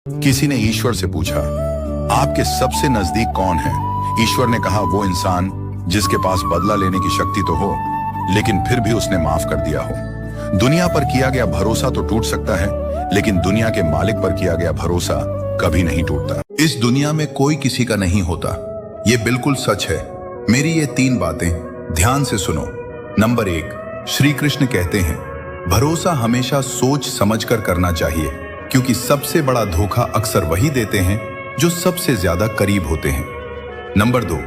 किसी ने ईश्वर से पूछा, आपके सबसे नजदीक कौन है? ईश्वर ने कहा, वो इंसान जिसके पास बदला लेने की शक्ति तो हो, लेकिन फिर भी उसने माफ कर दिया हो। दुनिया पर किया गया भरोसा तो टूट सकता है, लेकिन दुनिया के मालिक पर किया गया भरोसा कभी नहीं टूटता। इस दुनिया में कोई किसी का नहीं होता, ये बिल्कुल सच है। मेरी ये 3 बातें ध्यान से सुनो। नंबर 1, श्री कृष्ण कहते हैं, भरोसा हमेशा सोच समझकर करना चाहिए, क्योंकि सबसे बड़ा धोखा अक्सर वही देते हैं जो सबसे ज्यादा करीब होते हैं। नंबर 2,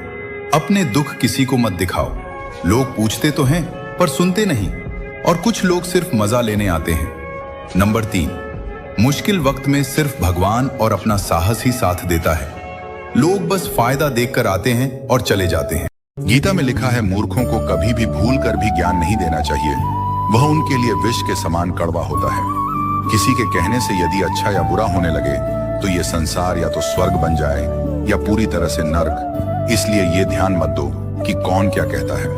अपने दुख किसी को मत दिखाओ। लोग पूछते तो हैं पर सुनते नहीं, और कुछ लोग सिर्फ मजा लेने आते हैं। नंबर 3, मुश्किल वक्त में सिर्फ भगवान और अपना साहस ही साथ देता है। लोग बस फायदा देखकर आते हैं और चले जाते हैं। गीता में लिखा है, मूर्खों को कभी भी भूल कर भी ज्ञान नहीं देना चाहिए, वह उनके लिए विष के समान कड़वा होता है। किसी के कहने से यदि अच्छा या बुरा होने लगे तो ये संसार या तो स्वर्ग बन जाए या पूरी तरह से नर्क। इसलिए ये ध्यान मत दो कि कौन क्या कहता है,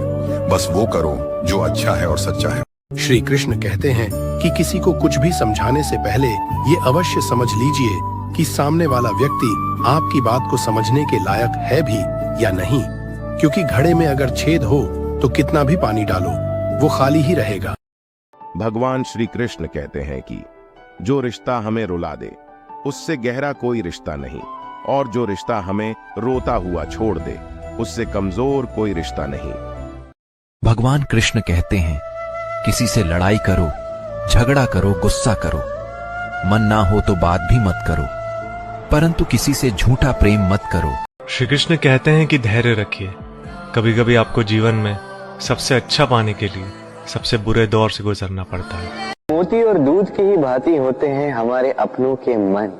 बस वो करो जो अच्छा है और सच्चा है। श्री कृष्ण कहते हैं कि किसी को कुछ भी समझाने से पहले ये अवश्य समझ लीजिए कि सामने वाला व्यक्ति आपकी बात को समझने के लायक है भी या नहीं, क्योंकि घड़े में अगर छेद हो तो कितना भी पानी डालो वो खाली ही रहेगा। भगवान श्री कृष्ण कहते हैं कि जो रिश्ता हमें रुला दे उससे गहरा कोई रिश्ता नहीं, और जो रिश्ता हमें रोता हुआ छोड़ दे उससे कमजोर कोई रिश्ता नहीं। भगवान कृष्ण कहते हैं, किसी से लड़ाई करो, झगड़ा करो, गुस्सा करो, मन ना हो तो बात भी मत करो, परंतु किसी से झूठा प्रेम मत करो। श्री कृष्ण कहते हैं कि धैर्य रखिए। कभी कभी आपको जीवन में सबसे अच्छा पाने के लिए सबसे बुरे दौर से गुजरना पड़ता है। मोती और दूध की ही भांति होते हैं हमारे अपनों के मन,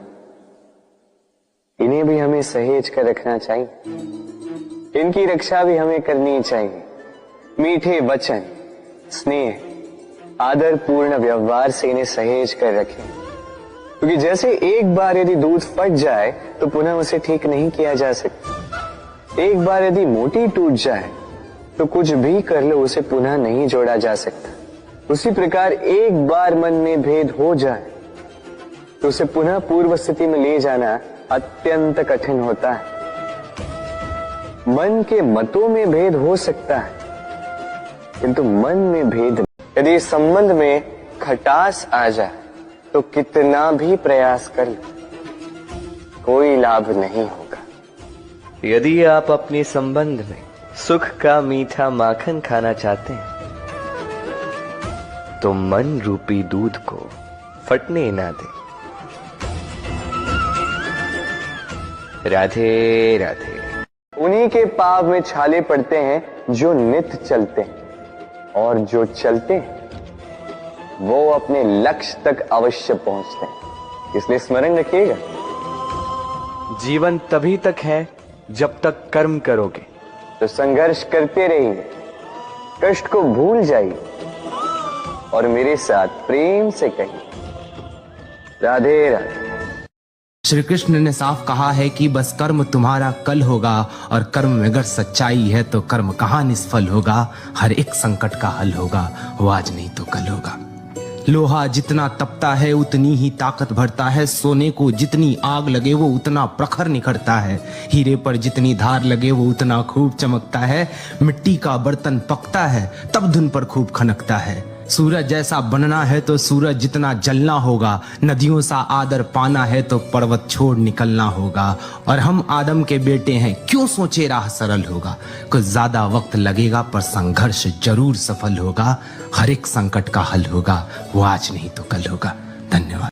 इन्हें भी हमें सहेज कर रखना चाहिए। इनकी रक्षा भी हमें करनी चाहिए। मीठे वचन, स्नेह, आदर पूर्ण व्यवहार से इन्हें सहेज कर रखें, क्योंकि जैसे एक बार यदि दूध फट जाए तो पुनः उसे ठीक नहीं किया जा सकता। एक बार यदि मोती टूट जाए तो कुछ भी कर लो उसे पुनः नहीं जोड़ा जा सकता। उसी प्रकार एक बार मन में भेद हो जाए तो उसे पुनः पूर्व स्थिति में ले जाना अत्यंत कठिन होता है। मन के मतों में भेद हो सकता है, किंतु मन में भेद नहीं। यदि संबंध में खटास आ जाए तो कितना भी प्रयास कर लो कोई लाभ नहीं होगा। यदि आप अपने संबंध में सुख का मीठा माखन खाना चाहते हैं तो मन रूपी दूध को फटने ना दें। राधे राधे। उन्हीं के पाव में छाले पड़ते हैं जो नित्य चलते हैं, और जो चलते हैं वो अपने लक्ष्य तक अवश्य पहुंचते हैं। इसलिए स्मरण रखिएगा, जीवन तभी तक है जब तक कर्म करोगे। तो संघर्ष करते रहिए, कष्ट को भूल जाइए और मेरे साथ प्रेम से कहिए, राधे राधे। श्री कृष्ण ने साफ कहा है कि बस कर्म तुम्हारा कल होगा, और कर्म में अगर सच्चाई है तो कर्म कहाँ निष्फल होगा। हर एक संकट का हल होगा, वो आज नहीं तो कल होगा। लोहा जितना तपता है उतनी ही ताकत भरता है, सोने को जितनी आग लगे वो उतना प्रखर निखरता है, हीरे पर जितनी धार लगे वो उतना खूब चमकता है, मिट्टी का बर्तन पकता है तब धुन पर खूब खनकता है। सूरज जैसा बनना है तो सूरज जितना जलना होगा, नदियों सा आदर पाना है तो पर्वत छोड़ निकलना होगा। और हम आदम के बेटे हैं, क्यों सोचे राह सरल होगा। कुछ ज्यादा वक्त लगेगा पर संघर्ष जरूर सफल होगा। हर एक संकट का हल होगा, वो आज नहीं तो कल होगा। धन्यवाद।